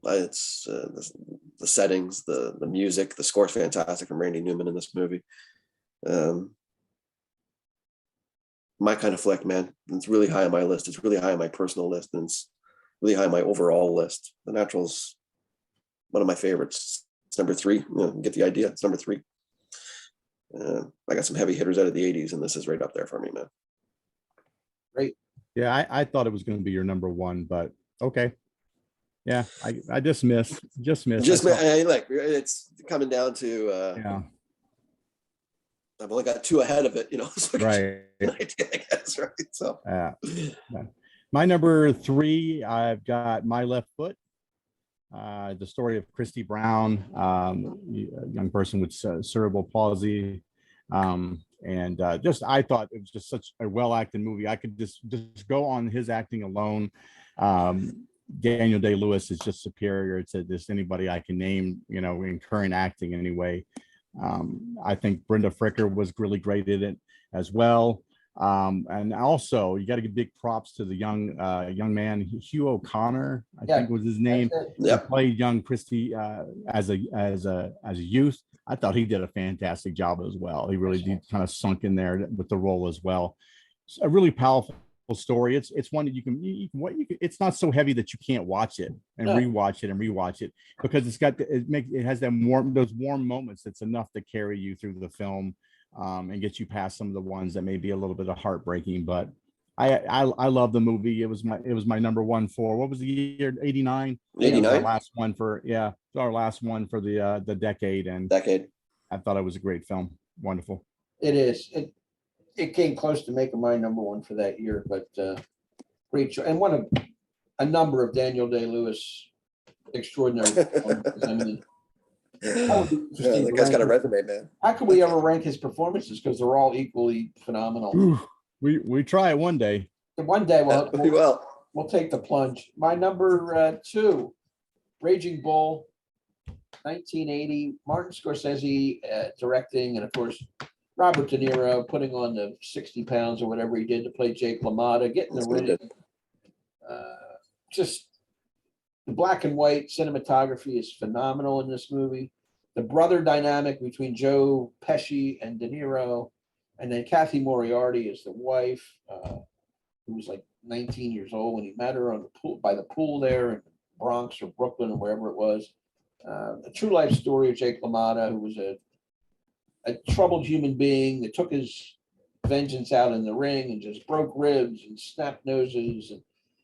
It's the settings, the music, the score's fantastic from Randy Newman in this movie. My kind of flick, man. It's really high on my list. It's really high on my personal list, and it's really high on my overall list. The Natural's one of my favorites. It's number 3. Get the idea. It's number 3. I got some heavy hitters out of the 80s, and this is right up there for me, man. Great. Yeah, I thought it was going to be your number 1, but okay. Yeah, I just missed. Like, it's coming down to yeah. I've only got 2 ahead of it, so Right. I guess, right? So my number 3, I've got My Left Foot. The story of Christy Brown, a young person with cerebral palsy. And I thought it was just such a well-acted movie. I could just go on his acting alone. Daniel Day-Lewis is just superior to just anybody I can name, in current acting anyway. I think Brenda Fricker was really great in it as well. And also you got to give big props to the young man, Hugh O'Connor, I think was his name. Yep. He played young Christy as a youth. I thought he did a fantastic job as well. He really did kind of sunk in there with the role as well. It's a really powerful story. It's one that you can it's not so heavy that you can't watch it and rewatch it because it has those warm moments that's enough to carry you through the film and get you past some of the ones that may be a little bit of heartbreaking. But I love the movie. It was my number 1 for what was the year? 89. 89. Our last one for the decade, and I thought it was a great film. Wonderful. It is. It came close to making my number 1 for that year, but great show. And one of a number of Daniel Day-Lewis extraordinary performances. I mean, the guy's got a resume, man. How can we ever rank his performances? Because they're all equally phenomenal. We try it one day. One day we'll take the plunge. My number 2, Raging Bull, 1980. Martin Scorsese directing, and of course Robert De Niro putting on the 60 pounds or whatever he did to play Jake LaMotta, getting the ring. Just the black and white cinematography is phenomenal in this movie. The brother dynamic between Joe Pesci and De Niro, and then Kathy Moriarty is the wife, who was like 19 years old when he met her on the pool, by the pool there in Bronx or Brooklyn or wherever it was. A true life story of Jake LaMotta, who was a troubled human being that took his vengeance out in the ring and just broke ribs and snapped noses. And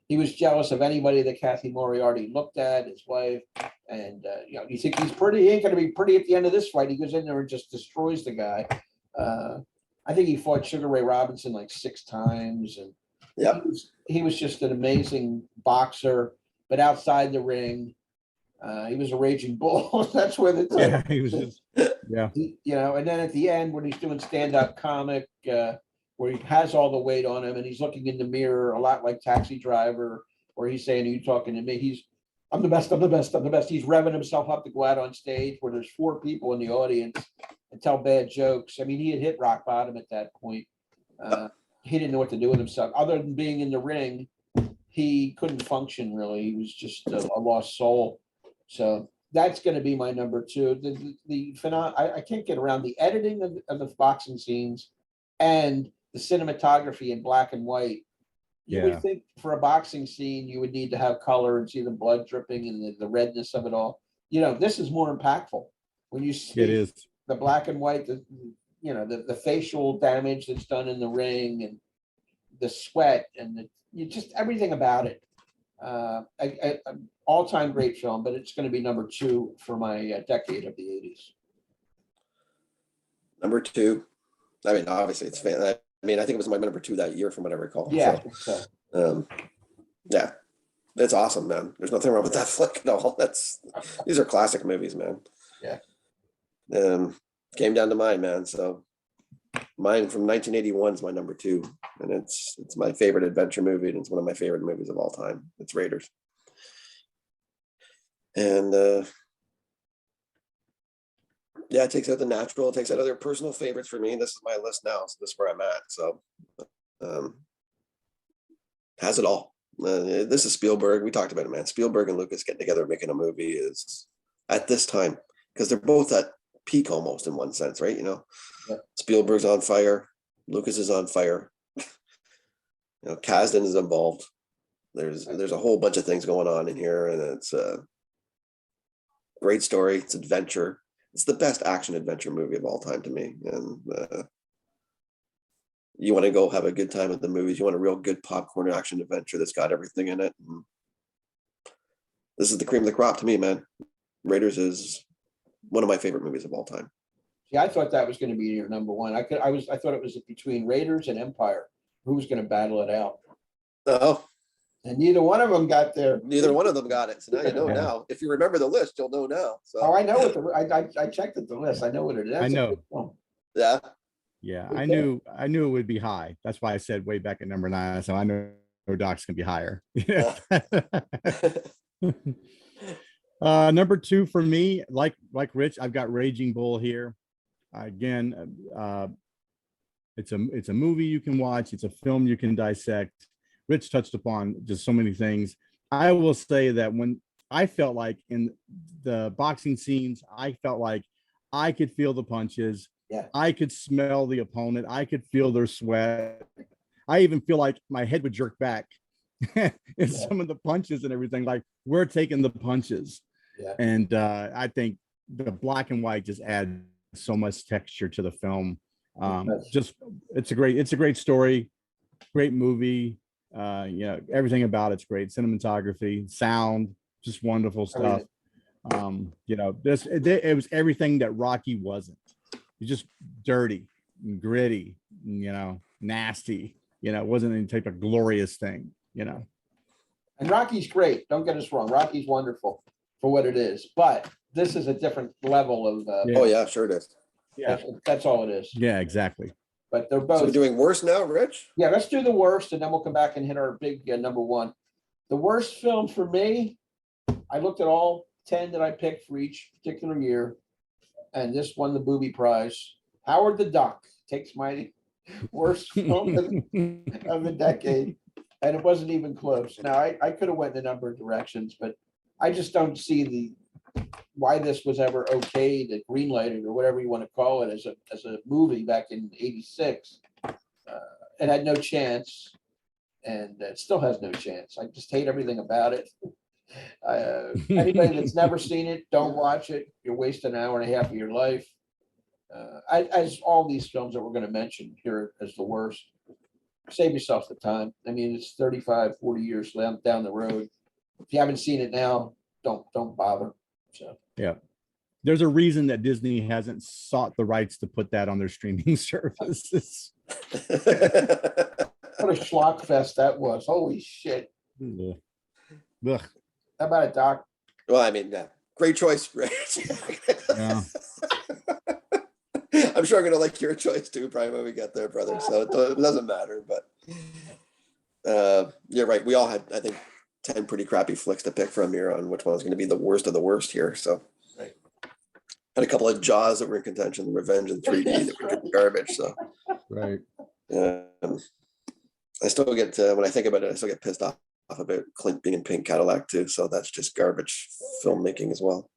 he was jealous of anybody that Kathy Moriarty looked at, his wife. And, you think he's pretty, he ain't going to be pretty at the end of this fight. He goes in there and just destroys the guy. I think he fought Sugar Ray Robinson like 6 times. And he was just an amazing boxer, but outside the ring, he was a raging bull. That's where he was just, and then at the end when he's doing stand-up comic, where he has all the weight on him and he's looking in the mirror a lot like Taxi Driver, where he's saying, "Are you talking to me?" I'm the best. He's revving himself up to go out on stage where there's 4 people in the audience and tell bad jokes. I mean, he had hit rock bottom at that point. He didn't know what to do with himself. Other than being in the ring, he couldn't function really. He was just a lost soul. So that's going to be my number two. I can't get around the editing of the boxing scenes and the cinematography in black and white. You would Yeah. think for a boxing scene, you would need to have color and see the blood dripping and the redness of it all. You know, this is more impactful when you It see is. the black and white, the facial damage that's done in the ring and the sweat and you just everything about it. All-time great film, but it's going to be number two for my decade of the 80s. Number two. I mean, obviously it's fan. I mean, I think it was my number two that year from what I recall. Yeah. Yeah, it's awesome, man. There's nothing wrong with that flick at all. These are classic movies, man. Yeah. Came down to mine, man. So mine from 1981 is my number two, and it's my favorite adventure movie, and it's one of my favorite movies of all time. It's Raiders. And yeah, it takes out the natural, it takes out other personal favorites for me. This is my list now, so this is where I'm at. So has it all. This is Spielberg. We talked about it, man. Spielberg and Lucas getting together making a movie is at this time, because they're both at peak almost in one sense, right? You know, Yeah. Spielberg's on fire, Lucas is on fire. You know, Kasdan is involved. There's a whole bunch of things going on in here, and it's a great story. It's adventure. It's the best action adventure movie of all time to me. And you want to go have a good time at the movies. You want a real good popcorn action adventure that's got everything in it. And this is the cream of the crop to me, man. Raiders is one of my favorite movies of all time. Yeah, I thought that was going to be your number one. I thought it was between Raiders and Empire. Who was going to battle it out? Oh, And neither one of them got there. neither one of them got it. So now you know. Yeah. Now, if you remember the list, you'll know now. So Oh, I know what I checked at the list. I know what it is. I know. yeah, Yeah, Okay. I knew it would be high. That's why I said way back at number 9. So I know Doc's gonna be higher. Number 2 for me, like Rich, I've got Raging Bull here. Again, it's a movie you can watch. It's a film you can dissect. Rich touched upon just so many things. I will say that when I felt like in the boxing scenes, I felt like I could feel the punches. Yeah. I could smell the opponent. I could feel their sweat. I even feel like my head would jerk back in some of the punches and everything. Like we're taking the punches. Yeah. And I think the black and white just add so much texture to the film. Just it's a great story, great movie. Everything about it's great. Cinematography, sound, just wonderful stuff. It was everything that Rocky wasn't. He's just dirty and gritty, nasty. It wasn't any type of glorious thing. And Rocky's great. Don't get us wrong. Rocky's wonderful for what it is, but this is a different level of. Oh yeah, sure it is. Yeah, that's all it is. yeah, exactly. But they're So both. we're doing worse now, Rich? Yeah, let's do the worst, and then we'll come back and hit our big number one. The worst film for me, I looked at all 10 that I picked for each particular year, and this won the Booby Prize. Howard the Duck takes my worst film of the decade, and it wasn't even close. Now, I could have went in a number of directions, but I just don't see why this was ever okay to greenlighted or whatever you want to call it as a movie back in '86. It had no chance, and it still has no chance. I just hate everything about it. Anybody that's never seen it, don't watch it. You're wasting an hour and a half of your life. As all these films that we're going to mention here as the worst, save yourself the time. I mean, it's 35, 40 years down the road. If you haven't seen it now, don't bother. So yeah, there's a reason that Disney hasn't sought the rights to put that on their streaming services. what a schlock fest that was. Holy shit. Ugh. How about it, Doc? Well, I mean, yeah, great choice, Rich. Yeah. I'm sure I'm gonna like your choice too, probably when we get there, brother. So it doesn't matter, but you're right. We all had, I think, 10 pretty crappy flicks to pick from here on which one's going to be the worst of the worst here. So right. Had a couple of Jaws that were in contention, Revenge in 3D that were garbage. So right. I still get when I think about it, I still get pissed off about Clint being in Pink Cadillac too. So that's just garbage filmmaking as well.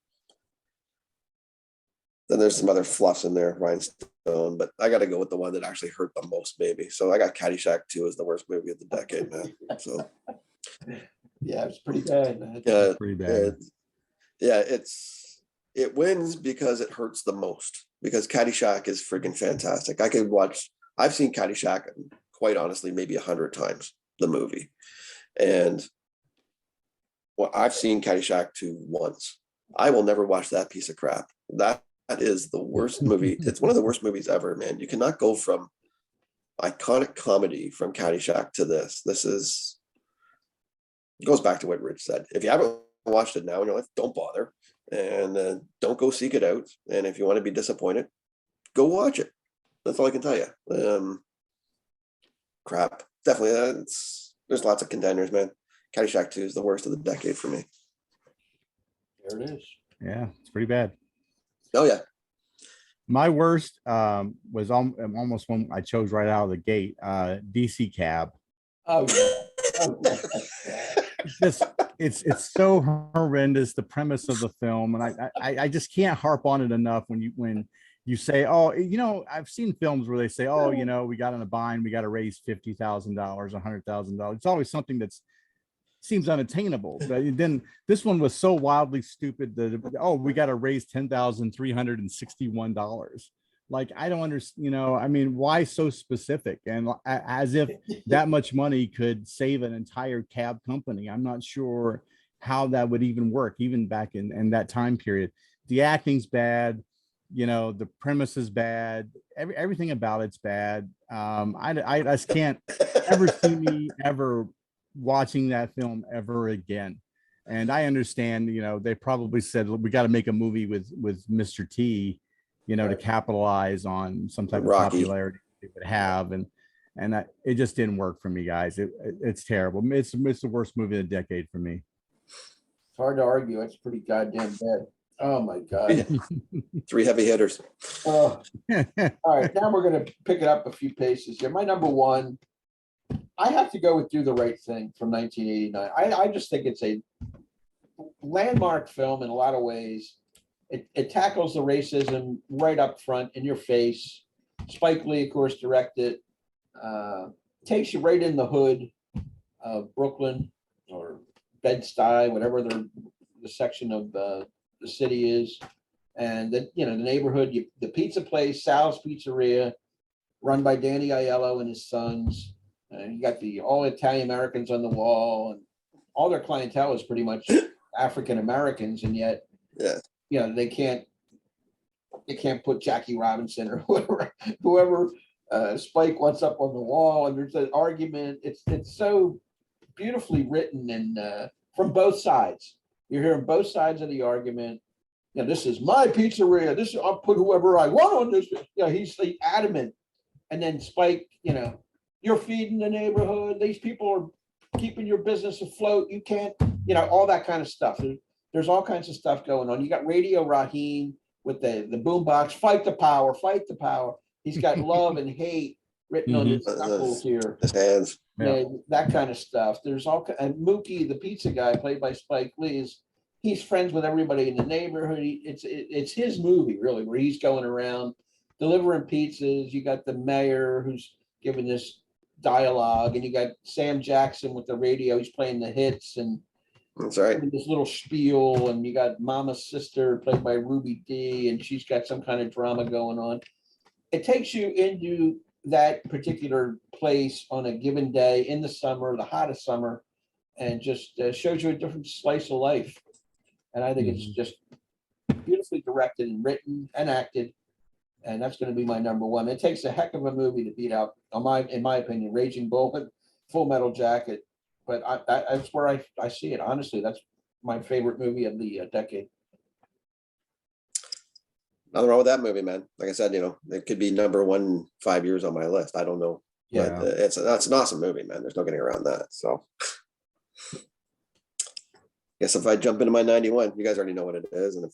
Then there's some other fluffs in there, Rhinestone, but I got to go with the one that actually hurt the most, maybe. So I got Caddyshack 2 as the worst movie of the decade, man. So Yeah, it's pretty bad, man. yeah, Pretty bad. yeah, it wins because it hurts the most. Because Caddyshack is freaking fantastic. I've seen Caddyshack, quite honestly, maybe 100 times, the movie, and well, I've seen Caddyshack 2 once. I will never watch that piece of crap. That is the worst movie. It's one of the worst movies ever, man. You cannot go from iconic comedy from Caddyshack to this. It goes back to what Rich said. If you haven't watched it now in your life, don't bother, and don't go seek it out. And if you want to be disappointed, go watch it. That's all I can tell you. Crap. Definitely. There's lots of contenders, man. Caddyshack 2 is the worst of the decade for me. There it is. Yeah, it's pretty bad. Oh yeah. My worst was almost one I chose right out of the gate. DC Cab. Oh yeah. Oh, yeah. It's so horrendous, the premise of the film, and I just can't harp on it enough when you say, oh, I've seen films where they say, oh, we got in a bind, we got to raise $50,000, $100,000. It's always something that's seems unattainable. But then this one was so wildly stupid that we got to raise $10,361. Like, I don't understand, I mean, why so specific? And as if that much money could save an entire cab company. I'm not sure how that would even work, even back in that time period. The acting's bad, the premise is bad, everything about it's bad. I just can't ever see me ever watching that film ever again. And I understand, they probably said, we got to make a movie with Mr. T, to capitalize on some type of popularity they would have. And it just didn't work for me, guys. It's terrible. It's the worst movie of the decade for me. It's hard to argue. It's pretty goddamn bad. Oh my God. 3 heavy hitters. All right, now we're going to pick it up a few paces here. My number one, I have to go with Do the Right Thing from 1989. I just think it's a landmark film in a lot of ways. It tackles the racism right up front in your face. Spike Lee, of course, directed. Takes you right in the hood of Brooklyn or Bed-Stuy, whatever the section of the city is. And the neighborhood, the pizza place, Sal's Pizzeria, run by Danny Aiello and his sons. And you got all Italian Americans on the wall, and all their clientele is pretty much African Americans, and yet, they can't put Jackie Robinson or whoever Spike wants up on the wall, and there's an argument. It's so beautifully written, and from both sides, you're hearing both sides of the argument. This is my pizzeria. I'll put whoever I want on this. He's adamant, and then Spike, you're feeding the neighborhood. These people are keeping your business afloat. You can't, all that kind of stuff. There's all kinds of stuff going on. You got Radio Raheem with the boombox, fight the power, fight the power. He's got love and hate written on his knuckles here. His hands. That kind of stuff. There's and Mookie, the pizza guy, played by Spike Lee, he's friends with everybody in the neighborhood. It's his movie, really, where he's going around delivering pizzas. You got the mayor who's giving this dialogue, and you got Sam Jackson with the radio. He's playing the hits, and that's right. This little spiel, and you got Mama's sister played by Ruby Dee, and she's got some kind of drama going on. It takes you into that particular place on a given day in the summer, the hottest summer, and just shows you a different slice of life. And I think it's just beautifully directed and written and acted. And that's going to be my number one. It takes a heck of a movie to beat out, in my opinion, Raging Bull and Full Metal Jacket. But that's where I see it. Honestly, that's my favorite movie of the decade. Nothing wrong with that movie, man. Like I said, it could be number 1 5 years on my list. I don't know. Yeah, but that's an awesome movie, man. There's no getting around that. So, guess if I jump into my 91, you guys already know what it is, and if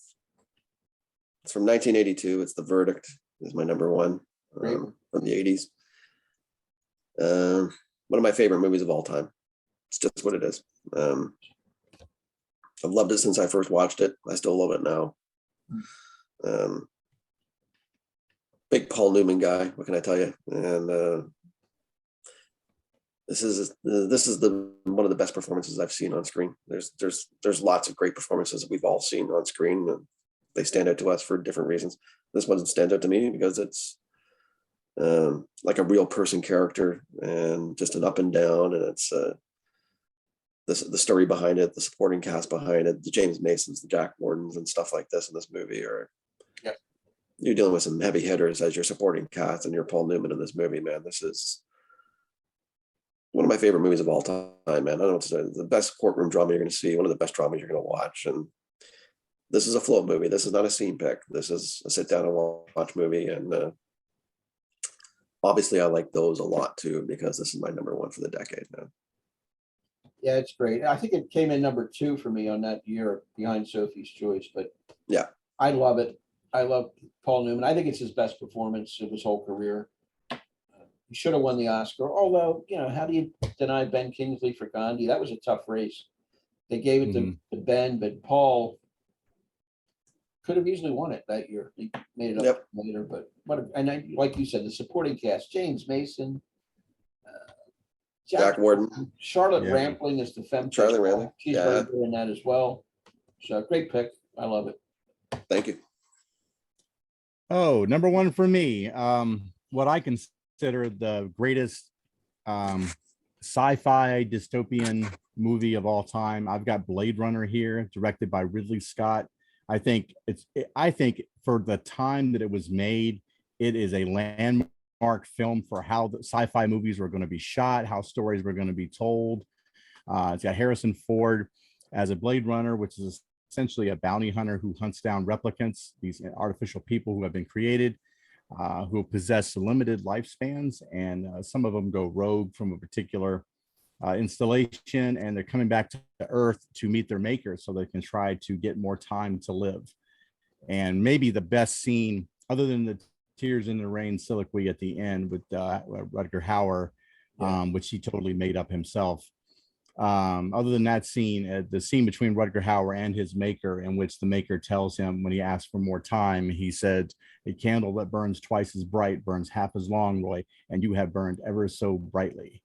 it's from 1982, it's The Verdict. Is my number one from the 80s. One of my favorite movies of all time. It's just what it is. I've loved it since I first watched it. I still love it now. big Paul Newman guy. What can I tell you? And this is the one of the best performances I've seen on screen. There's lots of great performances that we've all seen on screen, and they stand out to us for different reasons. This one stands out to me because it's like a real person character and just an up and down, and it's the story behind it, the supporting cast behind it, the James Masons, the Jack Wardens, and stuff like this in this movie are. Yeah. You're dealing with some heavy hitters as your supporting cast, and you're Paul Newman in this movie, man. This is one of my favorite movies of all time, man. I don't know what's the best courtroom drama you're going to see, one of the best dramas you're going to watch. And this is a float movie. This is not a scene pick. This is a sit down and watch movie. And obviously I like those a lot too, because this is my number one for the decade, man. Yeah, it's great. I think it came in number 2 for me on that year behind Sophie's Choice, but yeah, I love it. I love Paul Newman. I think it's his best performance of his whole career. He should have won the Oscar, although, how do you deny Ben Kingsley for Gandhi? That was a tough race. They gave it to Ben, but Paul could have easily won it that year. He made it up later, but like you said, the supporting cast, James Mason, Jack Warden, Charlotte Rampling is the femme. Charlotte Rampling. She's very good in that as well. So great pick. I love it. Thank you. Oh, number one for me. What I consider the greatest sci-fi dystopian movie of all time. I've got Blade Runner here, directed by Ridley Scott. I think for the time that it was made, it is a landmark film for how the sci-fi movies were going to be shot, how stories were going to be told. It's got Harrison Ford as a Blade Runner, which is essentially a bounty hunter who hunts down replicants, these artificial people who have been created, who possess limited lifespans, and some of them go rogue from a particular installation, and they're coming back to Earth to meet their maker so they can try to get more time to live. And maybe the best scene, other than the tears in the rain soliloquy at the end with Rutger Hauer, which he totally made up himself. Other than that scene, the scene between Rutger Hauer and his maker, in which the maker tells him when he asks for more time, he said, "A candle that burns twice as bright burns half as long, Roy, and you have burned ever so brightly."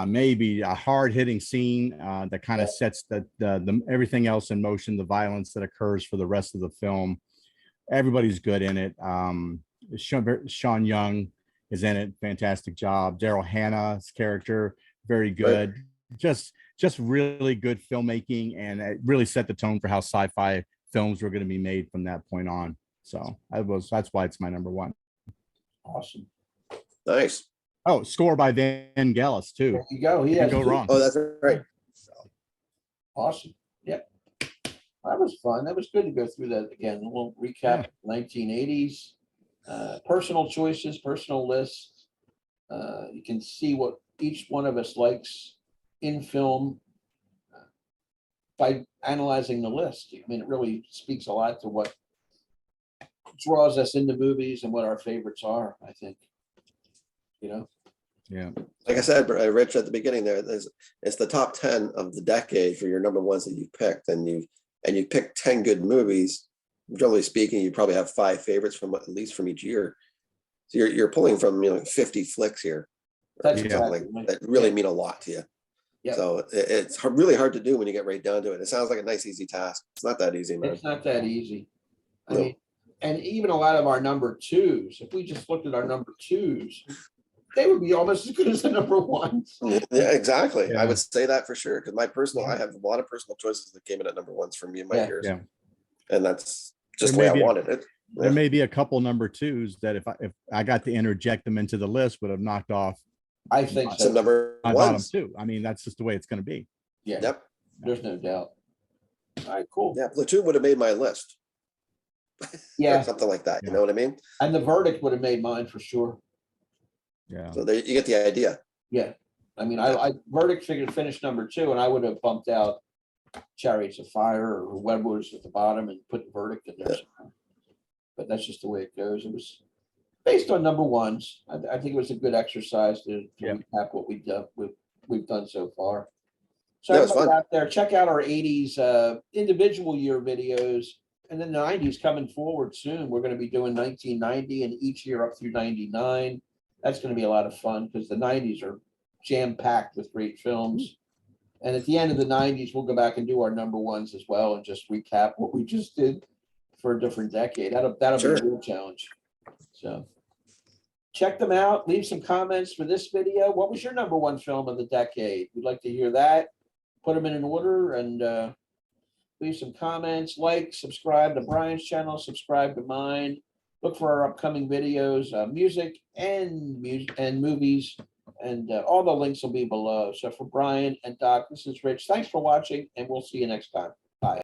Maybe a hard-hitting scene that kind of sets the everything else in motion, the violence that occurs for the rest of the film. Everybody's good in it. Sean Young is in it, fantastic job. Daryl Hannah's character, very good. Right. Just really good filmmaking, and it really set the tone for how sci-fi films were going to be made from that point on. So that's why it's my number one. Awesome. Nice. Oh, score by Vangelis too. There you go. He can't go wrong. Oh, that's right. Awesome. Yep. That was fun. That was good to go through that again. A little recap. 1980s, personal choices, personal lists. You can see what each one of us likes in film by analyzing the list. I mean, it really speaks a lot to what draws us into movies and what our favorites are, I think. Yeah. Like I said, Rich, at the beginning there, it's the top 10 of the decade for your number ones that you picked, and you picked 10 good movies. Generally speaking, you probably have 5 favorites from at least from each year. So you're pulling from 50 flicks here. That's that really mean a lot to you. Yeah. So it's really hard to do when you get right down to it. It sounds like a nice, easy task. It's not that easy, man. It's not that easy. I mean, and even a lot of our number 2s, if we just looked at our number 2s, they would be almost as good as the number 1s. Yeah, exactly. Yeah. I would say that for sure. Because I have a lot of personal choices that came in at number 1s for me in my years. Yeah. And that's just the way I wanted it. There may be a couple number 2s that if I got to interject them into the list would have knocked off. I think so. Some number 1s too. I mean, that's just the way it's going to be. Yeah. Yep. There's no doubt. All right, cool. Yeah, Platoon would have made my list. Yeah. Or something like that. You know what I mean? And The Verdict would have made mine for sure. Yeah. So there you get the idea. Yeah. I mean, I Verdict finished number 2, and I would have bumped out Chariots of Fire or Webwoods at the bottom and put The Verdict in there. Yeah. But that's just the way it goes. It was based on number 1s. I think it was a good exercise to recap what we've done so far. So everybody out there, check out our 80s individual year videos And then the 90s coming forward soon. We're going to be doing 1990 and each year up through 99. That's going to be a lot of fun because the 90s are jam-packed with great films. And at the end of the 90s, we'll go back and do our number ones as well and just recap what we just did for a different decade. That'll be a Sure. real challenge. So check them out. Leave some comments for this video. What was your number one film of the decade? We'd like to hear that. Put them in an order and leave some comments. Like, subscribe to Brian's channel, subscribe to mine. Look for our upcoming videos, music and movies, and all the links will be below. So for Brian and Doc, this is Rich. Thanks for watching, and we'll see you next time.